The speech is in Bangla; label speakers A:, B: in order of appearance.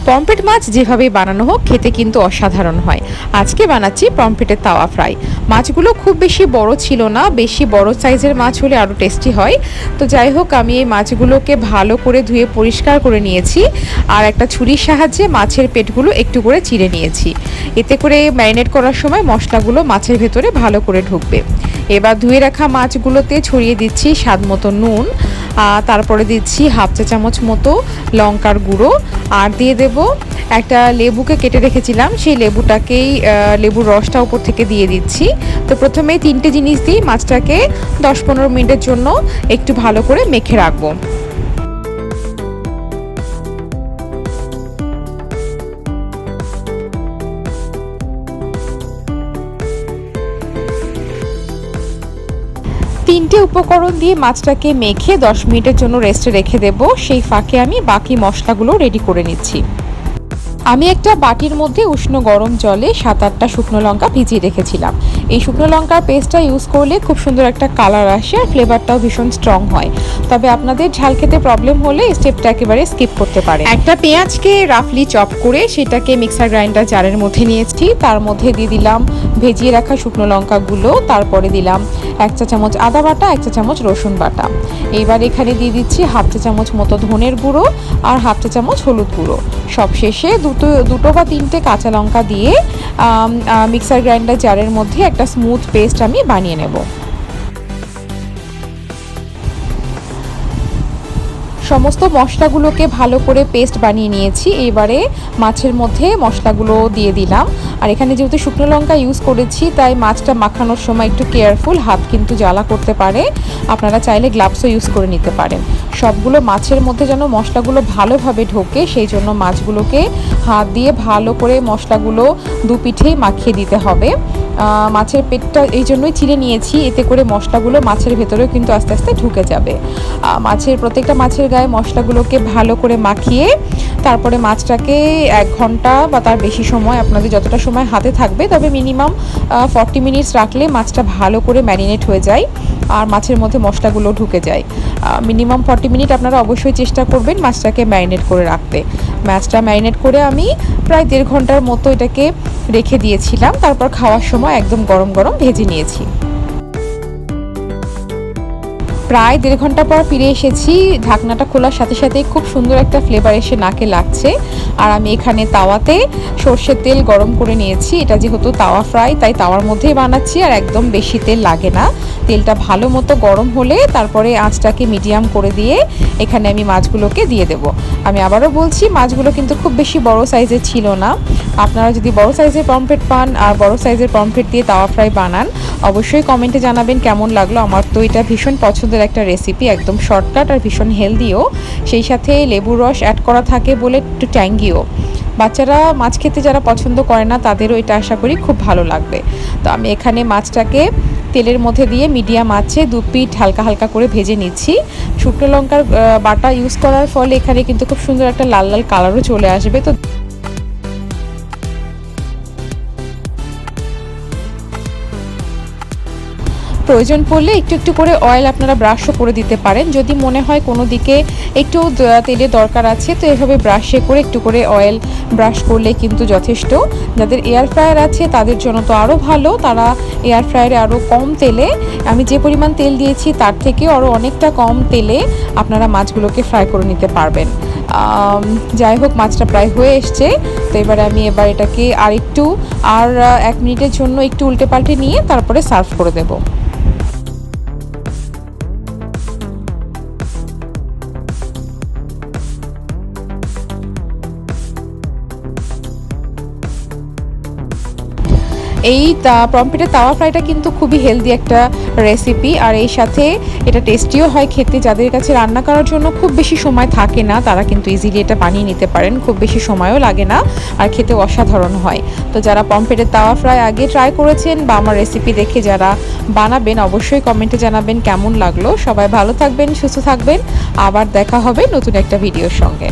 A: পমফ্রেট মাছ যেভাবেই বানানো হোক খেতে কিন্তু অসাধারণ হয়। আজকে বানাচ্ছি পমফ্রেটের তাওয়া ফ্রাই। মাছগুলো খুব বেশি বড় ছিল না, বেশি বড় সাইজের মাছ হলে আরও টেস্টি হয়। তো যাই হোক, আমি এই মাছগুলোকে ভালো করে ধুয়ে পরিষ্কার করে নিয়েছি আর একটা ছুরির সাহায্যে মাছের পেটগুলো একটু করে চিড়ে নিয়েছি। এতে করে ম্যারিনেট করার সময় মশলাগুলো মাছের ভেতরে ভালো করে ঢুকবে। এবার ধুয়ে রাখা মাছগুলোতে ছড়িয়ে দিচ্ছি স্বাদ মতো নুন, তারপরে দিচ্ছি হাফ চা চামচ মতো লঙ্কার গুঁড়ো, আর দিয়ে দেব একটা লেবুকে কেটে রেখেছিলাম, সেই লেবুর রসটা উপর থেকে দিয়ে দিচ্ছি। তো প্রথমে 3টে জিনিস দিয়ে মাছটাকে 10-15 মিনিটের জন্য একটু ভালো করে মেখে রাখবো। তিনটে উপকরণ দিয়ে মাছটাকে মেখে 10 মিনিটের জন্য রেস্টে রেখে দেব। সেই ফাঁকে আমি বাকি মশলাগুলো রেডি করে নিচ্ছি। আমি একটা বাটির মধ্যে উষ্ণ গরম জলে 7-8টা শুকনো লঙ্কা ভিজিয়ে রেখেছিলাম। এই শুকনো লঙ্কার পেস্টটা ইউজ করলে খুব সুন্দর একটা কালার আসে আর ফ্লেভারটাও ভীষণ স্ট্রং হয়। তবে আপনাদের ঝাল খেতে প্রবলেম হলে স্টেপটা একেবারে স্কিপ করতে পারেন। একটা পেঁয়াজকে রাফলি চপ করে সেটাকে মিক্সার গ্রাইন্ডার জারের মধ্যে নিয়েছি। তার মধ্যে দিয়ে দিলাম ভেজিয়ে রাখা শুকনো লঙ্কাগুলো, তারপরে দিলাম 1 চা চামচ আদা বাটা, 1 চা চামচ রসুন বাটা। এইবার এখানে দিয়ে দিচ্ছি হাফ চা চামচ মতো ধনের গুঁড়ো আর হাফ চা চামচ হলুদ গুঁড়ো। সব শেষে দুটো বা 3টে কাঁচা লঙ্কা দিয়ে মিক্সার গ্রাইন্ডার জারের মধ্যে একটা স্মুথ পেস্ট আমি বানিয়ে নেব। সমস্ত মশলাগুলোকে ভালো করে পেস্ট বানিয়ে নিয়েছি। এবারে মাছের মধ্যে মশলাগুলো দিয়ে দিলাম। আর এখানে যেহেতু শুকনো লঙ্কা ইউজ করেছি তাই মাছটা মাখানোর সময় একটু কেয়ারফুল, হাত কিন্তু জ্বালা করতে পারে। আপনারা চাইলে গ্লাভসও ইউজ করে নিতে পারেন। সবগুলো মাছের মধ্যে যেন মশলাগুলো ভালোভাবে ঢোকে সেই জন্য মাছগুলোকে হাত দিয়ে ভালো করে মশলাগুলো দুপিঠেই মাখিয়ে দিতে হবে। মাছের পেটটা এই জন্যই চিড়ে নিয়েছি, এতে করে মশলাগুলো মাছের ভেতরেও কিন্তু আস্তে আস্তে ঢুকে যাবে। প্রত্যেকটা মাছের গায়ে মশলাগুলোকে ভালো করে মাখিয়ে তারপরে মাছটাকে 1 ঘন্টা বা তার বেশি সময়, আপনাদের যতটা সময় হাতে থাকবে, তবে মিনিমাম 40 মিনিটস রাখলে মাছটা ভালো করে ম্যারিনেট হয়ে যায় আর মাছের মধ্যে মশলাগুলো ঢুকে যায়। মিনিমাম 40 মিনিট আপনারা অবশ্যই চেষ্টা করবেন মাছটাকে ম্যারিনেট করে রাখতে। মাছটা ম্যারিনেট করে আমি প্রায় 1.5 ঘন্টার মতো এটাকে রেখে দিয়েছিলাম। তারপর খাওয়ার সময় একদম গরম গরম ভেজে নিয়েছি। প্রায় 1.5 ঘন্টা পর ফিরে এসেছি। ঢাকনাটা খোলার সাথে সাথেই খুব সুন্দর একটা ফ্লেভার এসে নাকে লাগছে। আর আমি এখানে তাওয়াতে সর্ষের তেল গরম করে নিয়েছি। এটা যেহেতু তাওয়া ফ্রাই তাই তাওয়ার মধ্যেই বানাচ্ছি আর একদম বেশি তেল লাগে না। তেলটা ভালো মতো গরম হলে তারপরে আঁচটাকে মিডিয়াম করে দিয়ে এখানে আমি মাছগুলোকে দিয়ে দেব। আমি আবারও বলছি, মাছগুলো কিন্তু খুব বেশি বড় সাইজের ছিল না। আপনারা যদি বড় সাইজের পমফ্রেট পান আর বড় সাইজের পমফ্রেট দিয়ে তাওয়া ফ্রাই বানান, অবশ্যই কমেন্টে জানাবেন কেমন লাগলো। আমার তো এটা ভীষণ পছন্দের একটা রেসিপি, একদম শর্টকাট আর ভীষণ হেলদিও। সেই সাথে লেবুর রস অ্যাড করা থাকে বলে একটু ট্যাঙ্গিও। বাচ্চারা মাছ খেতে যারা পছন্দ করে না তাদেরও এটা আশা করি খুব ভালো লাগবে। তো আমি এখানে মাছটাকে তেলের মধ্যে দিয়ে মিডিয়াম আঁচে 2 পিঠ হালকা হালকা করে ভেজে নিচ্ছি। শুকনো লঙ্কার বাটা ইউজ করার ফলে এখানে কিন্তু খুব সুন্দর একটা লাল লাল কালারও চলে আসবে। তো প্রয়োজন পড়লে একটু একটু করে অয়েল আপনারা ব্রাশও করে দিতে পারেন। যদি মনে হয় কোনো দিকে একটু তেলের দরকার আছে তো এভাবে ব্রাশে করে একটু করে অয়েল ব্রাশ করলে কিন্তু যথেষ্ট। যাদের এয়ার ফ্রায়ার আছে তাদের জন্য তো আরও ভালো, তারা এয়ার ফ্রায়ারে আরও কম তেলে, আমি যে পরিমাণ তেল দিয়েছি তার থেকে আরও অনেকটা কম তেলে আপনারা মাছগুলোকে ফ্রাই করে নিতে পারবেন। যাই হোক, মাছটা প্রায় হয়ে এসছে। তো আমি এটাকে আর 1 মিনিটের জন্য একটু উল্টে পাল্টে নিয়ে তারপরে সার্ভ করে দেবো। এই পমফ্রেটের তাওয়া ফ্রাইটা কিন্তু খুবই হেলদি একটা রেসিপি আর এই সাথে এটা টেস্টিও হয় খেতে। যাদের কাছে রান্না করার জন্য খুব বেশি সময় থাকে না তারা কিন্তু ইজিলি এটা বানিয়ে নিতে পারেন, খুব বেশি সময়ও লাগে না আর খেতে অসাধারণ হয়। তো যারা পমফ্রেটের তাওয়া ফ্রাই আগে ট্রাই করেছেন বা আমার রেসিপি দেখে যারা বানাবেন অবশ্যই কমেন্টে জানাবেন কেমন লাগলো। সবাই ভালো থাকবেন, সুস্থ থাকবেন, আবার দেখা হবে নতুন একটা ভিডিওর সঙ্গে।